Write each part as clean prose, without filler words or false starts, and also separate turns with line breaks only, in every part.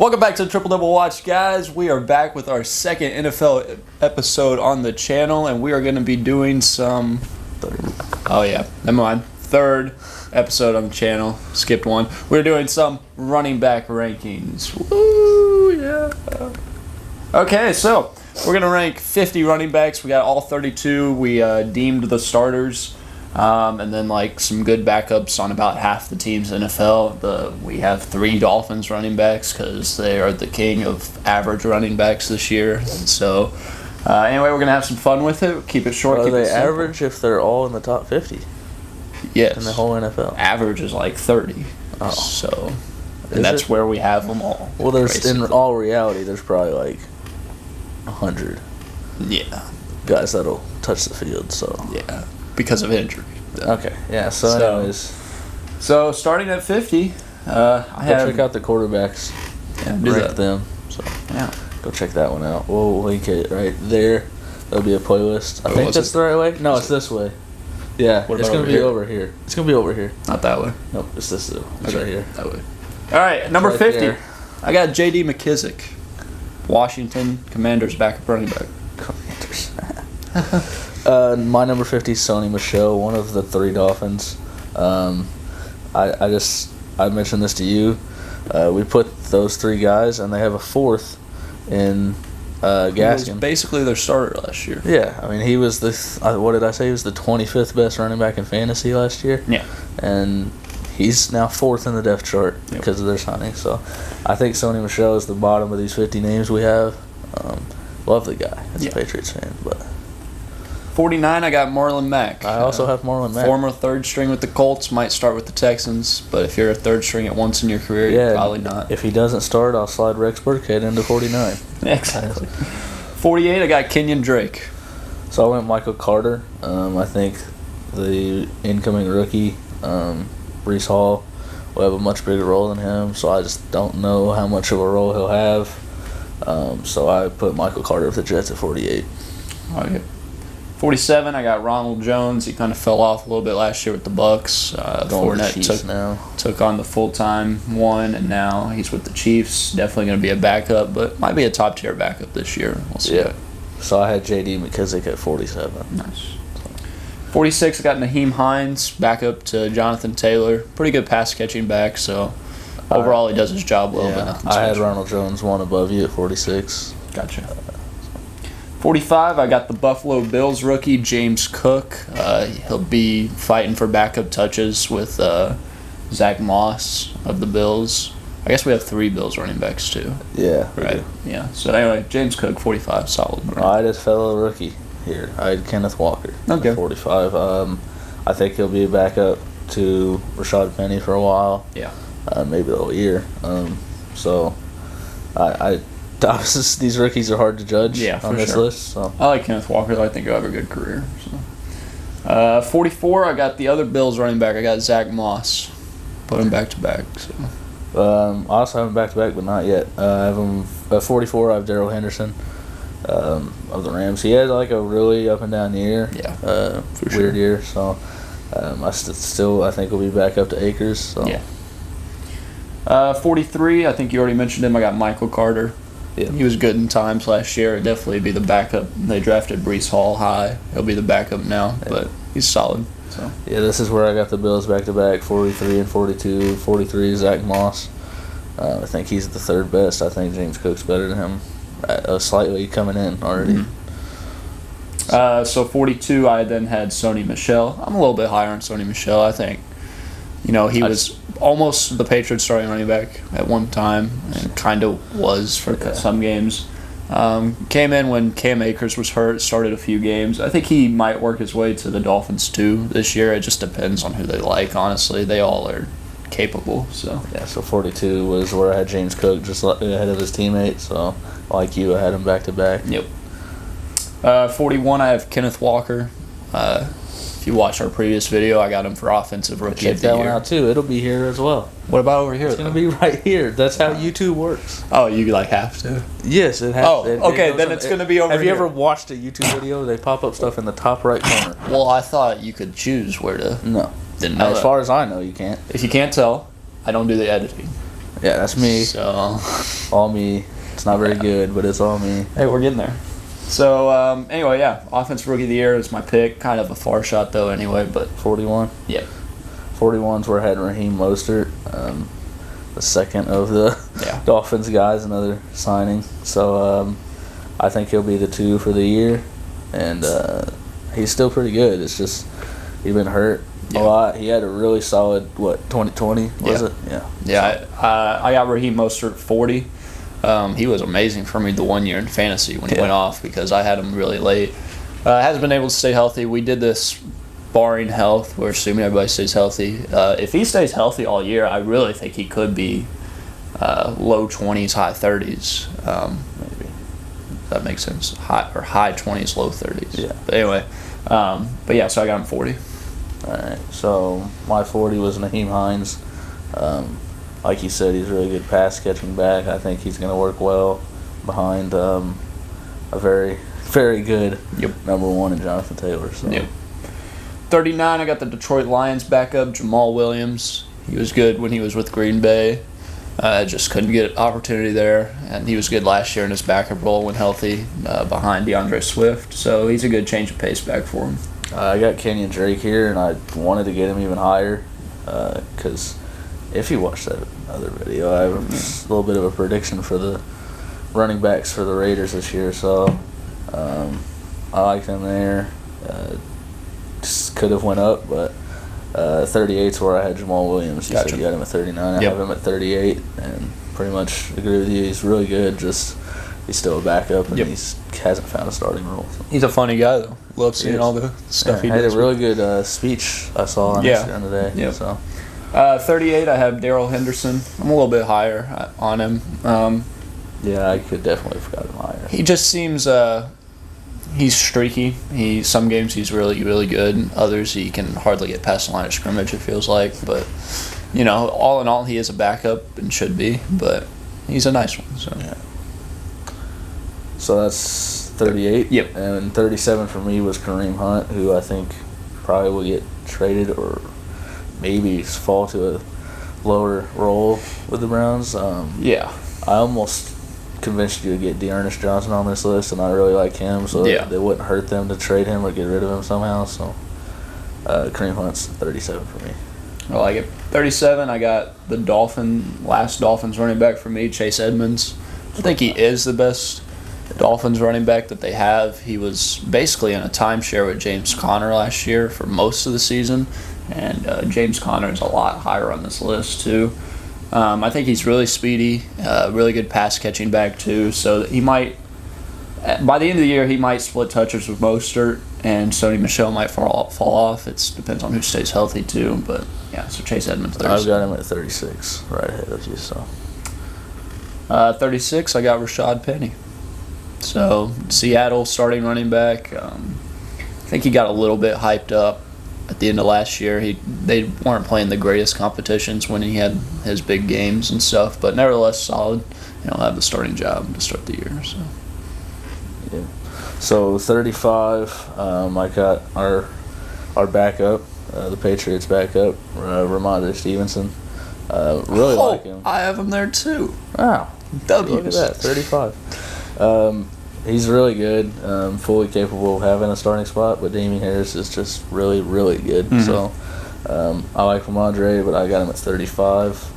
Welcome back to the Triple Double Watch, guys. We are back with our second NFL episode on the channel, and we are going to be doing some... Third episode on the channel. Skipped one. We're doing some running back rankings. Woo, yeah. Okay, so we're going to rank 50 running backs. We got all 32. We deemed the starters. And then some good backups on about half the teams in NFL. We have 3 Dolphins running backs because they are the king of average running backs this year. And so, anyway, we're gonna have some fun with it. Keep it short.
Are they average if they're all in the top 50?
Yes.
In the whole NFL.
Average is 30. Oh. So, and that's where we have them all.
Well, in all reality, there's probably 100.
Yeah.
Guys that'll touch the field. So.
Yeah. Because of injury.
Okay, yeah, so anyways.
So, starting at 50,
check out the quarterbacks.
Yeah,
rank them. So, yeah. Go check that one out. We'll link it right there. There'll be a playlist. I think that's the right way. No, it's this way. Yeah, it's going to be over here. It's going to be over here.
Not that way.
Nope, it's this way. It's right here.
That way. All right, number 50. There. I got J.D. McKissick, Washington Commanders backup running back.
Commanders. My number 50 is Sony Michel, one of the 3 Dolphins. I mentioned this to you. We put those 3 guys, and they have a 4th in Gaskin. He was
basically their starter last year.
Yeah, I mean, he was what did I say? He was the 25th best running back in fantasy last year.
Yeah.
And he's now 4th in the depth chart because of their signing. So I think Sony Michel is the bottom of these 50 names we have. Love the guy as a Patriots fan, but...
49, I got Marlon Mack.
I also have Marlon Mack.
Former third string with the Colts, might start with the Texans, but if you're a third string at once in your career, you're probably not.
If he doesn't start, I'll slide Rex Burkhead into 49.
Exactly. 48, I got Kenyon Drake.
So I went Michael Carter. I think the incoming rookie, Breece Hall, will have a much bigger role than him, so I just don't know how much of a role he'll have. So I put Michael Carter with the Jets at 48.
Okay. 47, I got Ronald Jones. He kind of fell off a little bit last year with the Bucks. Fournette took on the full-time one, and now he's with the Chiefs. Definitely going to be a backup, but might be a top-tier backup this year. We'll see.
Yeah. So I had J.D. McKissick at 47.
Nice. 46, I got Naheem Hines, backup to Jonathan Taylor. Pretty good pass-catching back, so overall he does his job well.
Yeah. But I had Ronald Jones one above you at 46.
Gotcha. 45, I got the Buffalo Bills rookie, James Cook. He'll be fighting for backup touches with Zach Moss of the Bills. I guess we have 3 Bills running backs, too.
Yeah.
Right? Yeah. So, anyway, James Cook, 45, solid.
I had his fellow rookie here. I had Kenneth Walker at 45. I think he'll be a backup to Rashad Penny for a while.
Yeah.
Maybe a whole year. So, these rookies are hard to judge on this list. So.
I like Kenneth Walker. I think he'll have a good career. So. 44, I got the other Bills running back. I got Zach Moss. Put him back-to-back. So.
I also have him back-to-back, but not yet. I have him at 44. I have Darrell Henderson of the Rams. He had a really up-and-down year.
Yeah, for
weird
sure.
year. So I think he'll be back up to Akers. So.
Yeah. 43, I think you already mentioned him. I got Michael Carter. Yeah. He was good in times last year. It'd definitely be the backup. They drafted Breece Hall high. He'll be the backup now, but he's solid. So.
Yeah, this is where I got the Bills back-to-back, 43 and 42. 43, Zach Moss. I think he's the 3rd best. I think James Cook's better than him. Slightly coming in already.
Mm-hmm. So 42, I then had Sony Michel. I'm a little bit higher on Sony Michel. I think, he was almost the Patriots starting running back at one time, and kind of was for some games. Came in when Cam Akers was hurt, started a few games. I think he might work his way to the Dolphins too this year. It just depends on who they like, honestly. They all are capable. So
yeah, so 42 was where I had James Cook just ahead of his teammate. So like you, I had him back-to-back.
Yep. 41, I have Kenneth Walker. If you watch our previous video, I got him for offensive rookie of the year.
Check that one out too. It'll be here as well.
What about over here?
It's going to be right here. That's how YouTube works.
Oh, you have to?
Yes, it has.
Oh, okay, then it's going to be over here.
Have you ever watched a YouTube video? They pop up stuff in the top right corner.
Well, I thought you could choose where to.
No.
Didn't know
as far as I know, you can't.
If you can't tell, I don't do the editing.
Yeah, that's me.
So,
All me. It's not very good, but it's all me.
hey, we're getting there. So, anyway, yeah, Offensive Rookie of the Year is my pick. Kind of a far shot, though, anyway, but
41?
yeah.
41's where I had Raheem Mostert, the second of the
Yeah.
Dolphins guys, another signing. So I think he'll be the 2 for the year, and he's still pretty good. It's just he's been hurt a lot. He had a really solid 2020 was it? Yeah.
Yeah, I got Raheem Mostert 40. He was amazing for me the 1 year in fantasy when he went off because I had him really late. Hasn't been able to stay healthy. We did this barring health. We're assuming everybody stays healthy. If he stays healthy all year, I really think he could be low 20s, high 30s. Maybe that makes sense. High 20s, low 30s.
Yeah.
But anyway, but yeah, so I got him 40.
All right. So my 40 was Naheem Hines. Like you said, he's a really good pass catching back. I think he's going to work well behind a very, very good number 1 in Jonathan Taylor. So.
Yep. 39, I got the Detroit Lions backup, Jamal Williams. He was good when he was with Green Bay. Just couldn't get an opportunity there. And he was good last year in his backup role when healthy behind DeAndre Swift. So he's a good change of pace back for him.
I got Kenyon Drake here, and I wanted to get him even higher because if you watch that other video, I have a little bit of a prediction for the running backs for the Raiders this year. So I like them there. Just could have went up, but 38's where I had Jamal Williams. You said you got him at 39. I have him at 38, and pretty much agree with you. He's really good. Just he's still a backup, and he hasn't found a starting role. So.
He's a funny guy, though. Love seeing all the stuff he does.
He had a really good speech I saw on Instagram today.
Yeah.
So.
38, I have Darrell Henderson. I'm a little bit higher on him.
Yeah, I could definitely have got him higher.
He just seems he's streaky. Some games he's really, really good. Others he can hardly get past the line of scrimmage, it feels like. But, all in all, he is a backup and should be. But he's a nice one. So,
so that's 38.
Yep.
And 37 for me was Kareem Hunt, who I think probably will get traded or maybe fall to a lower role with the Browns. I almost convinced you to get Dearness Johnson on this list, and I really like him, so it wouldn't hurt them to trade him or get rid of him somehow. So Kareem Hunt's 37 for me.
I like it. 37, I got the last Dolphins running back for me, Chase Edmonds. I think he is the best Dolphins running back that they have. He was basically in a timeshare with James Conner last year for most of the season, and James Conner is a lot higher on this list too. I think he's really speedy, really good pass catching back too. So he might, by the end of the year, he might split touches with Mostert, and Sony Michel might fall off. It depends on who stays healthy too. But yeah, so Chase Edmonds. 36.
I've got him at 36, right ahead of you. So
36, I got Rashad Penny. So Seattle starting running back. I think he got a little bit hyped up at the end of last year. They weren't playing the greatest competitions when he had his big games and stuff, but nevertheless solid. He'll have the starting job to start the year. So
yeah. So 35, I got our backup, the Patriots backup, Ramondre Stevenson. Really like him.
I have him there too.
Wow.
W's.
Look at that, 35. He's really good, fully capable of having a starting spot, but Damien Harris is just really, really good. Mm-hmm. So I like Ramondre, but I got him at 35.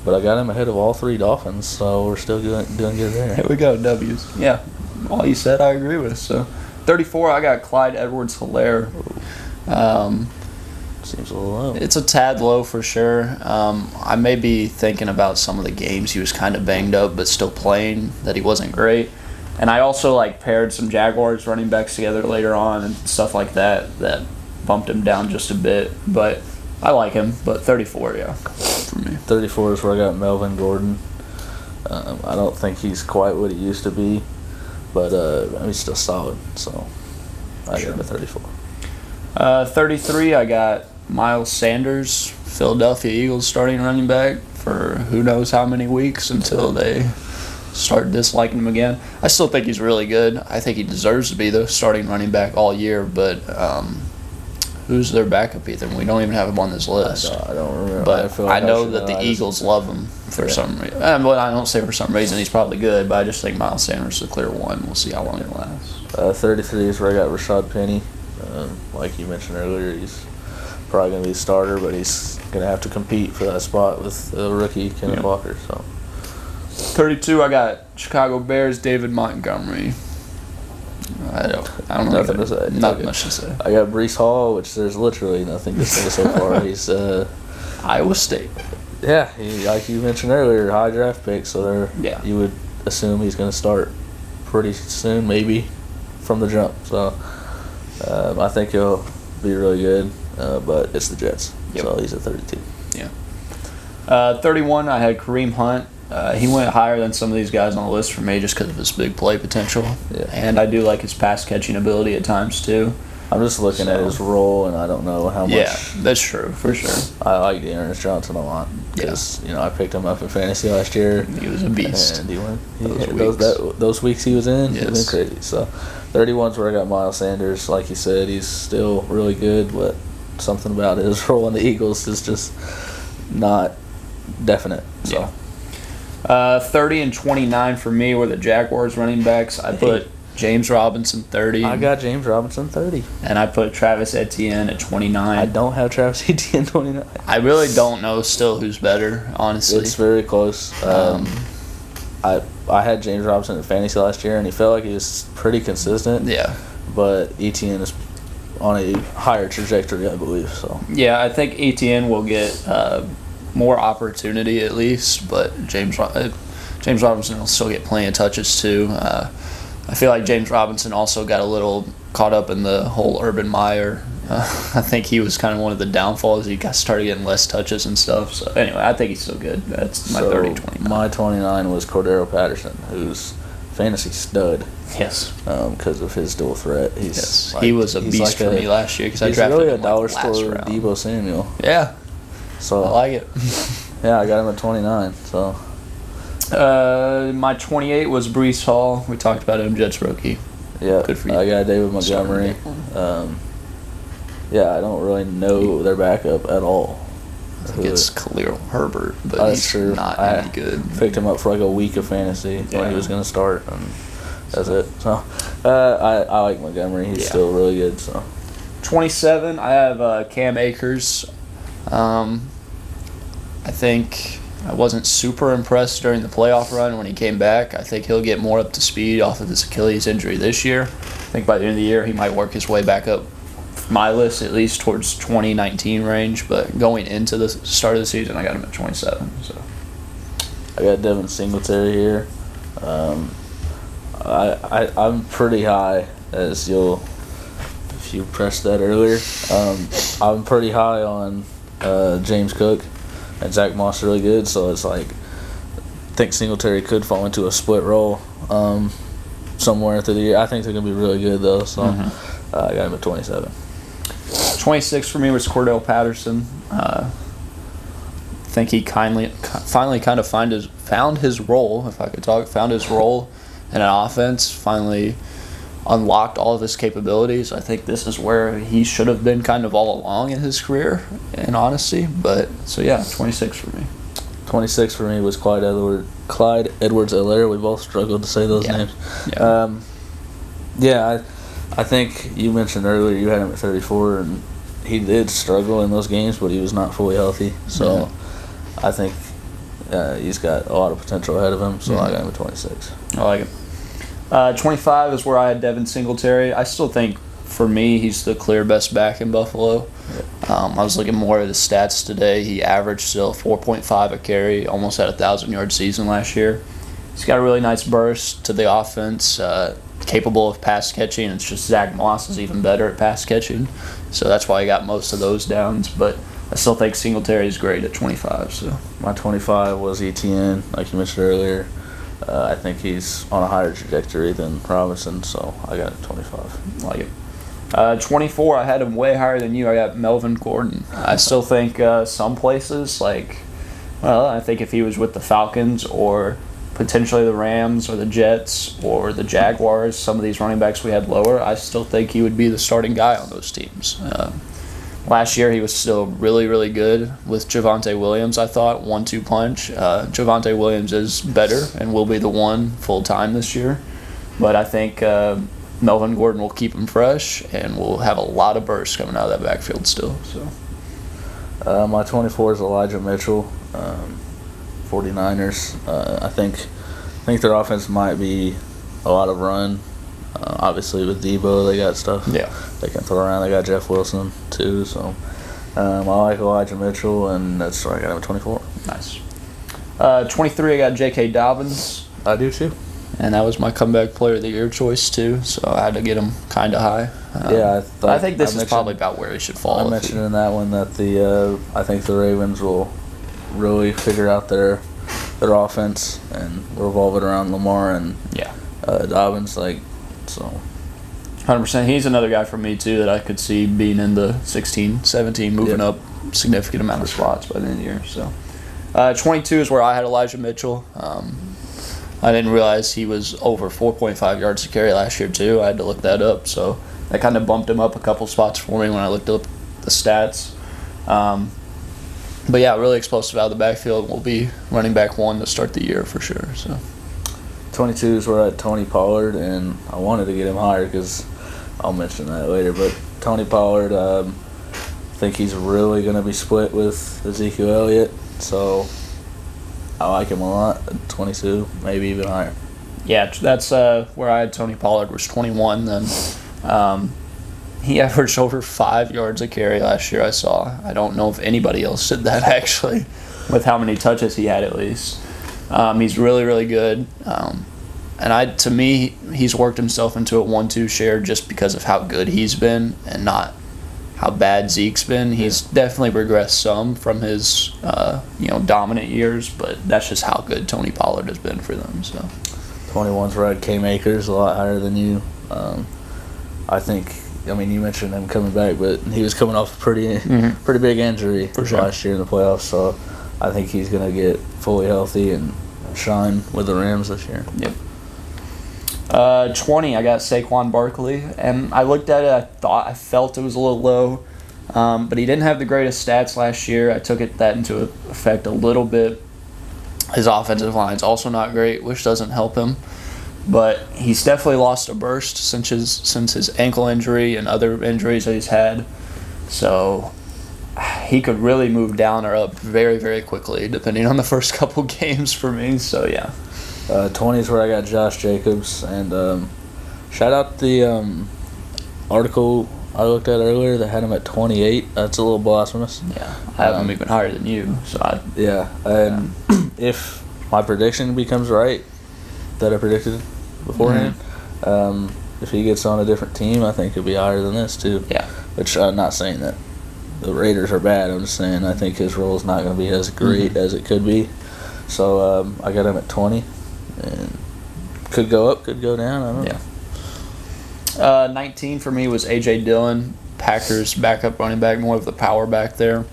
But I got him ahead of all 3 Dolphins, so we're still doing good there.
Here we go, W's. Yeah, all you said I agree with. So 34, I got Clyde Edwards-Helaire.
Seems a little low.
It's a tad low for sure. I may be thinking about some of the games he was kind of banged up but still playing, that he wasn't great. And I also paired some Jaguars running backs together later on and stuff like that bumped him down just a bit. But I like him. But 34, yeah, for me.
34 is where I got Melvin Gordon. I don't think he's quite what he used to be, but he's still solid. So I got him at 34.
33, I got Miles Sanders, Philadelphia Eagles starting running back for who knows how many weeks until they start disliking him again. I still think he's really good. I think he deserves to be the starting running back all year, but who's their backup, Ethan? We don't even have him on this list.
I don't remember.
But I know that the Eagles love him for some reason. Well, I don't say for some reason. He's probably good, but I just think Miles Sanders is the clear one. We'll see how long it lasts.
33 is where I got Rashad Penny. Like you mentioned earlier, he's probably going to be the starter, but he's going to have to compete for that spot with rookie Kenneth Walker. So
32, I got Chicago Bears, David Montgomery. I don't know.
Nothing to say.
Nothing much to say.
I got Breece Hall, which there's literally nothing to say so far. He's
Iowa State.
Yeah, like you mentioned earlier, high draft pick, so you would assume he's going to start pretty soon, maybe from the jump. So I think he'll be really good, but it's the Jets.
Yep.
So he's at 32.
Yeah. 31, I had Kareem Hunt. He went higher than some of these guys on the list for me just because of his big play potential.
Yeah.
And I do like his pass catching ability at times too.
I'm just looking at his role, and I don't know how much.
Yeah, that's true, for sure.
I like Ernest Johnson a lot because I picked him up in fantasy last year.
He was a beast.
And he went. Those weeks he was in, he's been crazy. So 31's where I got Miles Sanders. Like you said, he's still really good, but something about his role in the Eagles is just not definite. So.
Yeah. 30 and 29 for me were the Jaguars running backs. I put James Robinson 30.
I got James Robinson 30.
And I put Travis Etienne at 29.
I don't have Travis Etienne 29.
I really don't know still who's better, honestly.
It's very close. I had James Robinson in fantasy last year, and he felt like he was pretty consistent.
Yeah.
But Etienne is on a higher trajectory, I believe. So.
Yeah, I think Etienne will get more opportunity at least, but James Robinson will still get plenty of touches too. I feel like James Robinson also got a little caught up in the whole Urban Meyer. I think he was kind of one of the downfalls. He started getting less touches and stuff. So anyway, I think he's still good. That's my 30-29.
My 29 was Cordero Patterson, who's fantasy stud.
Yes.
Because of his dual threat.
He was a beast for me last year because I drafted
really
him
a dollar
last
store
round.
Deebo Samuel.
Yeah.
So
I like it.
Yeah, I got him at 29. So.
My 28 was Breece Hall. We talked about him, Jets rookie.
Yeah.
Good for you.
I got David Montgomery. I don't really know their backup at all.
I think it's Khalil Herbert, but
that's
he's
true.
not any good.
Picked him up for like a week of fantasy when he was going to start, and that's it. So I like Montgomery. He's still really good. So
27, I have Cam Akers. I think I wasn't super impressed during the playoff run when he came back. I think he'll get more up to speed off of this Achilles injury this year. I think by the end of the year he might work his way back up my list, at least towards 2019 range. But going into the start of the season, I got him at 27. So
I got Devin Singletary here. I'm pretty high, as if you pressed that earlier. I'm pretty high on James Cook, and Zach Moss really good. So it's like I think Singletary could fall into a split role somewhere through the year. I think they're gonna be really good though. So I got him at 27.
26 for me was Cordell Patterson. I think he finally kind of found his role, if I could talk, found his role in an offense, finally unlocked all of his capabilities. I think this is where he should have been kind of all along in his career, in honesty. But, 26 for me.
26 for me was Clyde Edwards-Helaire. We both struggled to say those names.
Yeah.
I think you mentioned earlier you had him at 34, and he did struggle in those games, but he was not fully healthy. So I think he's got a lot of potential ahead of him, so I got him at 26.
I like it. 25 is where I had Devin Singletary. I still think, for me, he's the clear best back in Buffalo. I was looking more at his stats today. He averaged still 4.5 a carry, almost had a 1,000-yard season last year. He's got a really nice burst to the offense, capable of pass catching. It's just Zach Moss is even better at pass catching, so that's why I got most of those downs. But I still think Singletary is great at 25. So
my 25 was Etienne, like you mentioned earlier. I think he's on a higher trajectory than Robinson, so I got it 25.
I like it. 24, I had him way higher than you. I got Melvin Gordon. I still think some places, I think if he was with the Falcons or potentially the Rams or the Jets or the Jaguars, some of these running backs we had lower, I still think he would be the starting guy on those teams. Last year, he was still really, really good with Javonte Williams, I thought. 1-2 punch. Javonte Williams is better and will be the one full-time this year. But I think Melvin Gordon will keep him fresh, and we'll have a lot of bursts coming out of that backfield still. So,
my 24 is Elijah Mitchell, 49ers. I think their offense might be a lot of run. Obviously, with Debo, they got stuff they can throw around. They got Jeff Wilson, too. So, I like Elijah Mitchell, and that's where I got him at 24.
Nice. 23, I got J.K. Dobbins.
I do, too.
And that was my comeback player of the year choice, too. So, I had to get him kind of high. I think this is probably about where he should fall.
I mentioned in that one that I think the Ravens will really figure out their offense and revolve it around Lamar and Dobbins, so.
100%. He's another guy for me, too, that I could see being in the 16, 17, moving up significant amount of spots by the end of the year. So, 22 is where I had Elijah Mitchell. I didn't realize he was over 4.5 yards to carry last year, too. I had to look that up. So, that kind of bumped him up a couple spots for me when I looked up the stats. But, yeah, really explosive out of the backfield. Will be running back one to start the year for sure. So,
22 is where I had Tony Pollard, and I wanted to get him higher because I'll mention that later. But Tony Pollard, I think he's really going to be split with Ezekiel Elliott. So I like him a lot. 22, maybe even higher.
Yeah, that's where I had Tony Pollard was 21. Then he averaged over 5 yards a carry last year. I saw. I don't know if anybody else did that actually, with how many touches he had at least. He's really, really good. And to me, he's worked himself into a 1-2 share just because of how good he's been and not how bad Zeke's been. He's definitely regressed some from his, dominant years, but that's just how good Tony Pollard has been for them. So,
21's where I had Cam Akers, a lot higher than you. I think. You mentioned him coming back, but he was coming off a pretty big injury last year in the playoffs. So, I think he's going to get fully healthy and shine with the Rams this year.
Yep. 20, I got Saquon Barkley, and I looked at it. I felt it was a little low, but he didn't have the greatest stats last year. I took that into effect a little bit. His offensive line's also not great, which doesn't help him, but he's definitely lost a burst since his ankle injury and other injuries that he's had. So he could really move down or up very, very quickly, depending on the first couple games for me. So, yeah.
20 is where I got Josh Jacobs. And shout out the article I looked at earlier that had him at 28. That's a little blasphemous.
Yeah, I have him even higher than you. So
if my prediction becomes right that I predicted beforehand, if he gets on a different team, I think he'll be higher than this, too.
Yeah.
Which I'm not saying that the Raiders are bad. I'm just saying I think his role is not going to be as great as it could be. So I got him at 20, and could go up, could go down. I don't know.
19 for me was A.J. Dillon, Packers backup running back, more of the power back there.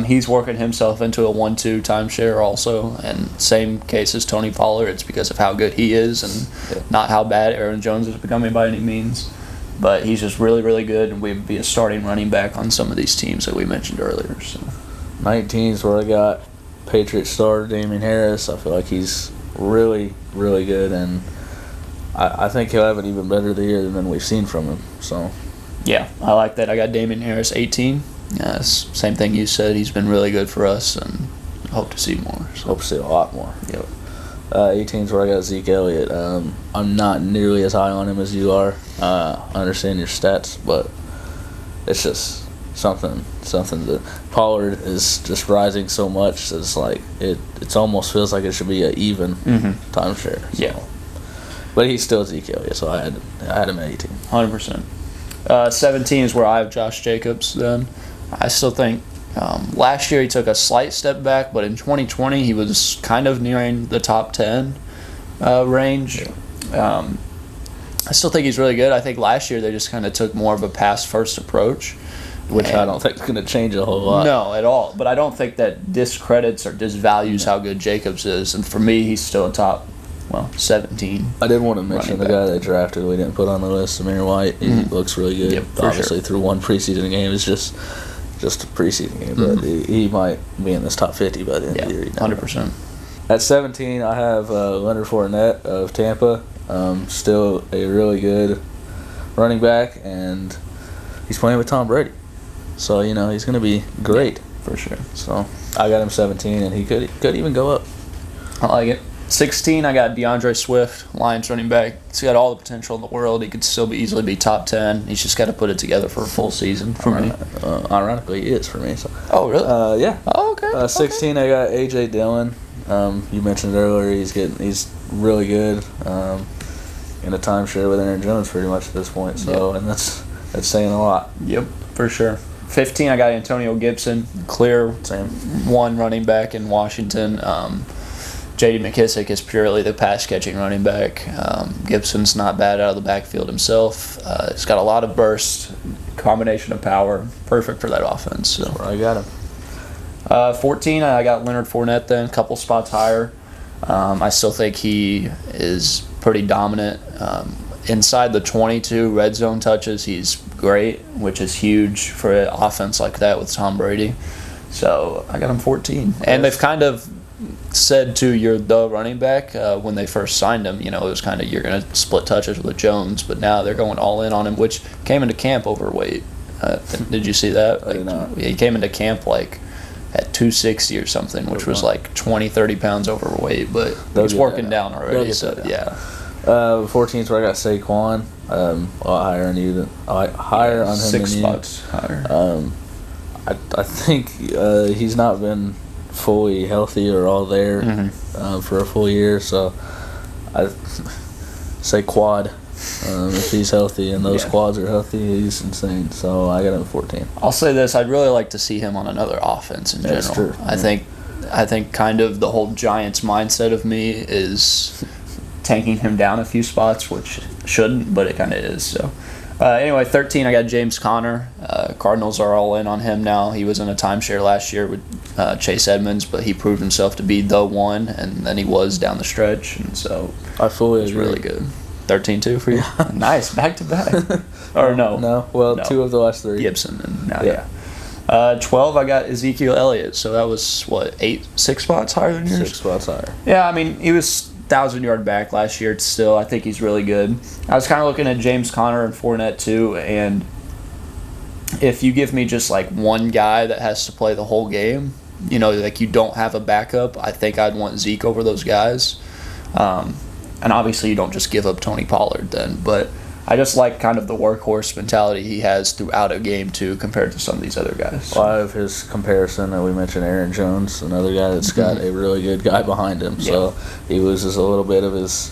He's working himself into a 1-2 timeshare also, and same case as Tony Pollard. It's because of how good he is and not how bad Aaron Jones is becoming by any means. But he's just really, really good, and we'd be a starting running back on some of these teams that we mentioned earlier. So,
19 is where I got Patriot star Damian Harris. I feel like he's really, really good, and I think he'll have an even better year than we've seen from him. So,
yeah, I like that. I got Damian Harris 18. Same thing you said. He's been really good for us, and hope to see more. So.
Hope to see a lot more.
Yep.
18 is where I got Zeke Elliott. I'm not nearly as high on him as you are. I understand your stats, but it's just something that Pollard is just rising so much. It's like it almost feels like it should be an even timeshare. So.
Yeah.
But he's still Zeke Elliott, so I had him at 18.
100%. 17 is where I have Josh Jacobs. Then I still think. Last year he took a slight step back, but in 2020 he was kind of nearing the top 10 range. Yeah. I still think he's really good. I think last year they just kind of took more of a pass-first approach.
Which I don't think is going to change a whole lot.
No, at all. But I don't think that discredits or disvalues how good Jacobs is. And for me, he's still a top well, 17.
I did want to mention the
running
guy they drafted we didn't put on the list, Samir White. He looks really good.
Yep, for
Obviously,
sure.
through one preseason game. It's just a preseason game, but he might be in this top 50 by the end of the year.
100%.
At 17, I have Leonard Fournette of Tampa. Still a really good running back, and he's playing with Tom Brady. So, he's going to be great.
For sure.
So, I got him 17, and he could even go up.
I like it. 16, I got DeAndre Swift, Lions running back. He's got all the potential in the world. He could still easily be top 10. He's just got to put it together for a full season for me.
Ironically, he is for me. So.
Oh, really?
Yeah.
Oh, okay.
16, I got A.J. Dillon. You mentioned earlier he's really good in a timeshare with Aaron Jones pretty much at this point. So, and that's saying a lot.
Yep, for sure. 15, I got Antonio Gibson, clear
Same.
one running back in Washington. J.D. McKissick is purely the pass-catching running back. Gibson's not bad out of the backfield himself. He's got a lot of burst, combination of power, perfect for that offense. So
That's where I got him.
14, I got Leonard Fournette then, a couple spots higher. I still think he is pretty dominant. Inside the 22 red zone touches, he's great, which is huge for an offense like that with Tom Brady. So I got him 14. And they've kind of said to you're the running back when they first signed him. It was kind of you're going to split touches with Jones, but now they're going all in on him, which came into camp overweight. Did you see that?
I did not.
He came into camp at 260 or something, which was like 20, 30 pounds overweight, but he's working down already. So yeah.
14th where I got Saquon. A lot higher on you higher on him
6
than
spots higher.
I think he's not been fully healthy or all there for a full year, so I say quad. If he's healthy and those quads are healthy, he's insane. So I got him 14.
I'll say this: I'd really like to see him on another offense in
That's
general.
true.
I think kind of the whole Giants mindset of me is tanking him down a few spots, which shouldn't, but it kind of is. So anyway, 13, I got James Conner. Cardinals are all in on him now. He was in a timeshare last year with Chase Edmonds, but he proved himself to be the one, and then he was down the stretch, and so
I fully
it's
agree.
really good. 13 too for you. Nice, back to back. Or no?
No. 2 of the last 3.
Gibson and now 12, I got Ezekiel Elliott. So that was what 6 spots higher than yours.
6 spots higher.
Yeah, I mean he was 1,000-yard back last year. Still, I think he's really good. I was kind of looking at James Conner and Fournette too, and if you give me just like one guy that has to play the whole game, like you don't have a backup, I think I'd want Zeke over those guys. And obviously you don't just give up Tony Pollard then, but I just like kind of the workhorse mentality he has throughout a game too compared to some of these other guys.
Well, I have his comparison that we mentioned, Aaron Jones, another guy that's got a really good guy behind him. So he loses a little bit of his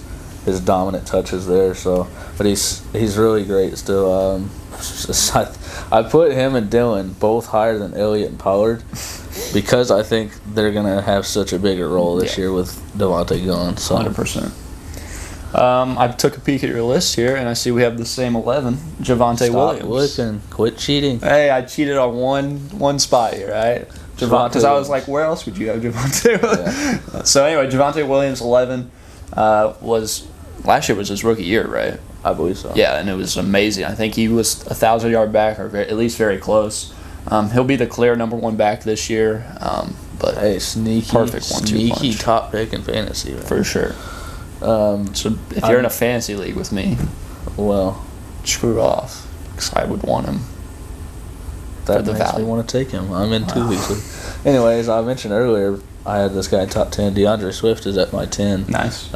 dominant touches there. So, but he's really great still. I put him and Dillon both higher than Elliott and Pollard because I think they're gonna have such a bigger role this year with Devontae gone. So
100%. I took a peek at your list here, and I see we have the same 11. Javonte Williams.
Stop looking. Quit cheating.
Hey, I cheated on one spot here, right? Because I was like, where else would you have Javonte?
Yeah.
So anyway, Javonte Williams, 11, last year was his rookie year, right?
I believe so.
Yeah, and it was amazing. I think he was 1,000-yard back, or at least very close. He'll be the clear number 1 back this year. But
hey, sneaky,
perfect 1-2 punch.
top pick in fantasy. Man.
For sure. So if you're in a fantasy league with me,
well,
screw off, because I would want him.
That
the
makes
value.
me want to take him. I'm in 2 weeks. Anyways, I mentioned earlier I had this guy top 10. DeAndre Swift is at my 10.
Nice.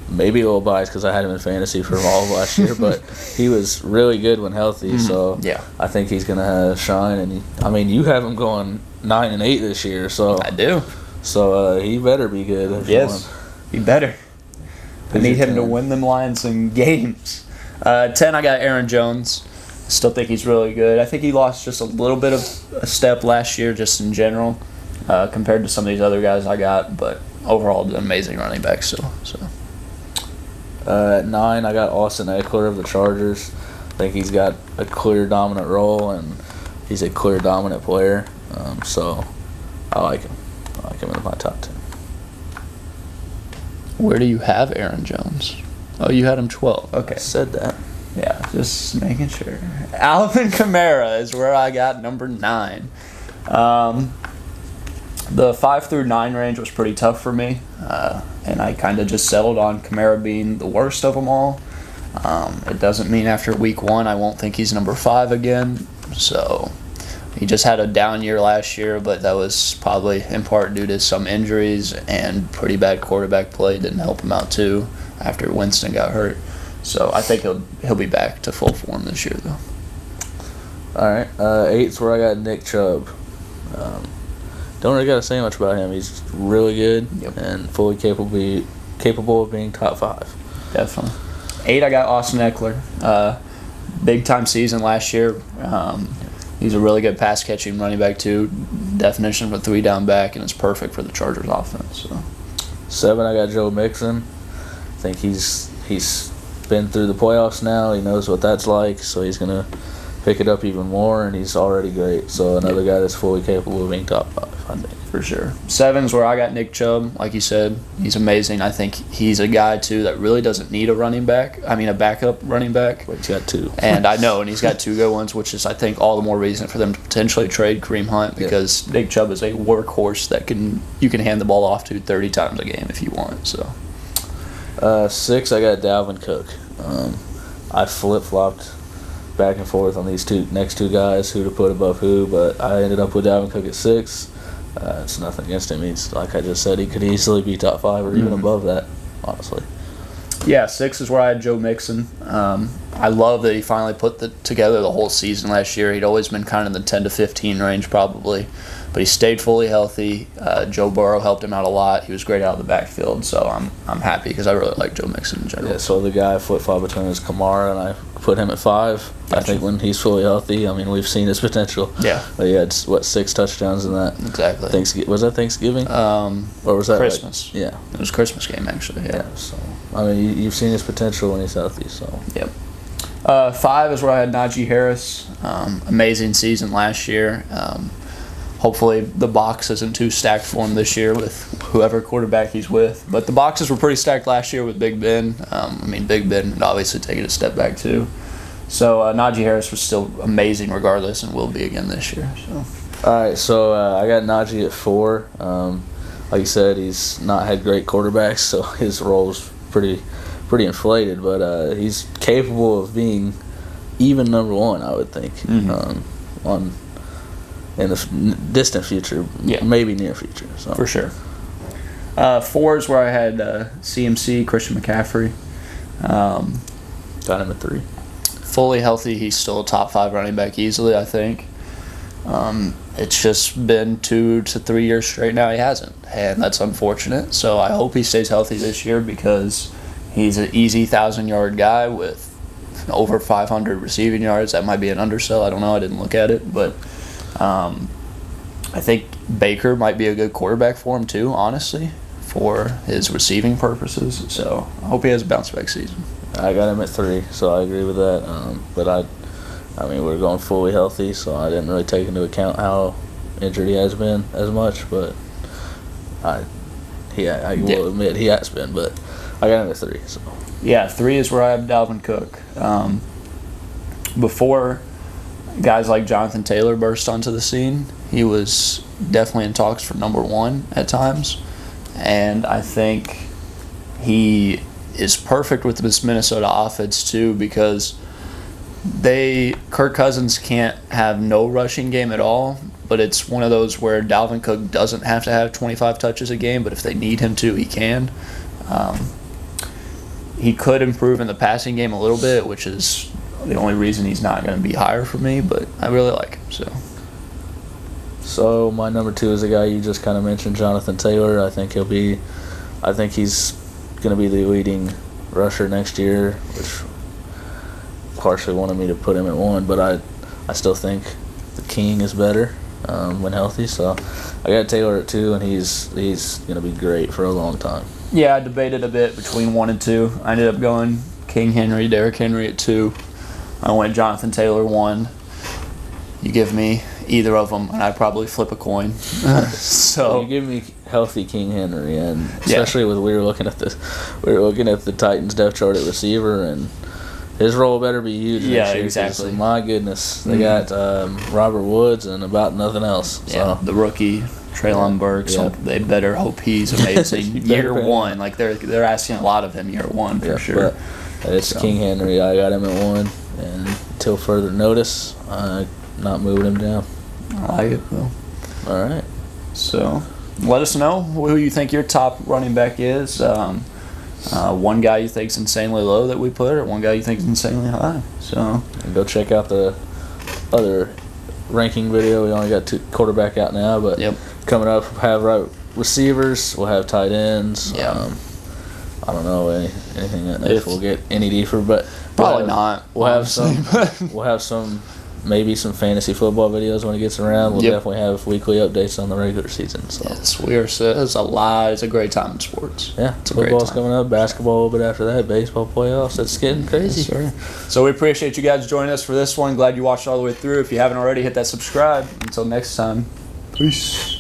Maybe a little biased because I had him in fantasy for all of last year, but he was really good when healthy. So I think he's gonna shine. And you have him going 9-8 this year. So
I do.
So he better be good. If
Yes, he better. I need him to win them Lions in games. 10, I got Aaron Jones. Still think he's really good. I think he lost just a little bit of a step last year, just in general, compared to some of these other guys I got. But overall, an amazing running back still. So.
At 9, I got Austin Eckler of the Chargers. I think he's got a clear dominant role, and he's a clear dominant player. So I like him. I like him in my top 10.
Where do you have Aaron Jones? Oh, you had him 12. Okay.
I said that.
Yeah, just making sure. Alvin Kamara is where I got number 9. The 5 through 9 range was pretty tough for me, and I kind of just settled on Kamara being the worst of them all. It doesn't mean after week 1 I won't think he's number 5 again. So he just had a down year last year, but that was probably in part due to some injuries and pretty bad quarterback play. Didn't help him out too after Winston got hurt. So I think he'll be back to full form this year though.
All right, 8's where I got Nick Chubb. Don't really got to say much about him. He's really good and fully capable of being top 5.
Definitely. 8, I got Austin Eckler. Big time season last year. He's a really good pass catching running back too. Definition of a 3 down back, and it's perfect for the Chargers offense. So.
7, I got Joe Mixon. I think he's been through the playoffs now. He knows what that's like, so he's gonna pick it up even more, and he's already great. So another guy that's fully capable of being top 5, I think.
For sure. 7's where I got Nick Chubb. Like you said, he's amazing. I think he's a guy, too, that really doesn't need a backup running back.
But he's got 2.
And I know, and he's got 2 good ones, which is, I think, all the more reason for them to potentially trade Kareem Hunt because Nick Chubb is a workhorse that you can hand the ball off to 30 times a game if you want. So.
6, I got Dalvin Cook. I flip-flopped back and forth on these next two guys, who to put above who, but I ended up with Dalvin Cook at 6. It's nothing against him. He's, like I just said, he could easily be top 5 or even above that, honestly.
Yeah, 6 is where I had Joe Mixon. I love that he finally put together the whole season last year. He'd always been kind of in the 10 to 15 range probably, but he stayed fully healthy. Joe Burrow helped him out a lot. He was great out of the backfield, so I'm happy because I really like Joe Mixon in general.
Yeah, so the guy I flip-flop between is Kamara, and I put him at 5. Gotcha. I think when he's fully healthy, I mean, we've seen his potential.
Yeah.
But he had, 6 touchdowns in that?
Exactly.
Was that Thanksgiving? Or was that
Christmas.
Yeah.
It was Christmas game, actually. Yeah.
So, I mean, you've seen his potential when he's healthy, so.
Yep. 5 is where I had Najee Harris. Amazing season last year. Hopefully the box isn't too stacked for him this year with whoever quarterback he's with. But the boxes were pretty stacked last year with Big Ben. Big Ben had obviously taken a step back too. So Najee Harris was still amazing regardless and will be again this year. So.
All right, so I got Najee at 4. Like you said, he's not had great quarterbacks, so his role's pretty inflated. But he's capable of being even number 1, I would think, in the distant future, maybe near future. So.
For sure. 4 is where I had CMC, Christian McCaffrey.
Got him at 3.
Fully healthy, he's still a top 5 running back easily, I think. It's just been 2 to 3 years straight now he hasn't, and that's unfortunate. So I hope he stays healthy this year because he's an easy 1,000-yard guy with over 500 receiving yards. That might be an undersell. I don't know. I didn't look at it, but I think Baker might be a good quarterback for him too, honestly, for his receiving purposes. So I hope he has a bounce-back season.
I got him at 3, so I agree with that. But we're going fully healthy, so I didn't really take into account how injured he has been as much. But I will admit he has been. But I got him at 3. So.
Yeah, 3 is where I have Dalvin Cook. Before guys like Jonathan Taylor burst onto the scene, he was definitely in talks for number 1 at times. And I think he is perfect with this Minnesota offense too because Kirk Cousins can't have no rushing game at all, but it's one of those where Dalvin Cook doesn't have to have 25 touches a game, but if they need him to, he can. He could improve in the passing game a little bit, which is the only reason he's not going to be higher for me, but I really like him.
So my number 2 is a guy you just kind of mentioned, Jonathan Taylor. I think he's going to be the leading rusher next year, which partially wanted me to put him at 1, but I still think the King is better when healthy. So I got Taylor at 2, and he's going to be great for a long time.
Yeah, I debated a bit between 1 and 2. I ended up going King Henry, Derrick Henry at 2. I went Jonathan Taylor 1. You give me either of them, and I'd probably flip a coin. So
you give me healthy King Henry, and especially with we were looking at the Titans depth chart at receiver, and his role better be huge.
Yeah,
next year,
exactly.
My goodness, they got Robert Woods and about nothing else.
Yeah, the rookie Treylon Burks.
Yeah.
They better hope he's amazing year one. Like they're asking a lot of him year one for sure.
But it's King Henry. I got him at 1, and until further notice, I'm not moving him down.
I like it though.
All right.
So let us know who you think your top running back is. One guy you think is insanely low that we put, or one guy you think is insanely high. So
and go check out the other ranking video. We only got 2 quarterback out now, but coming up, we'll have receivers. We'll have tight ends. I don't know anything if we'll get any deeper, but
probably not.
We'll have some. We'll have some. Maybe some fantasy football videos when it gets around. We'll definitely have weekly updates on the regular season. So.
Yes, we are. It's a lot. It's a great time in sports.
Yeah, football's coming up, basketball a little bit after that, baseball playoffs. It's getting crazy.
Yes, so we appreciate you guys joining us for this one. Glad you watched all the way through. If you haven't already, hit that subscribe. Until next time, peace.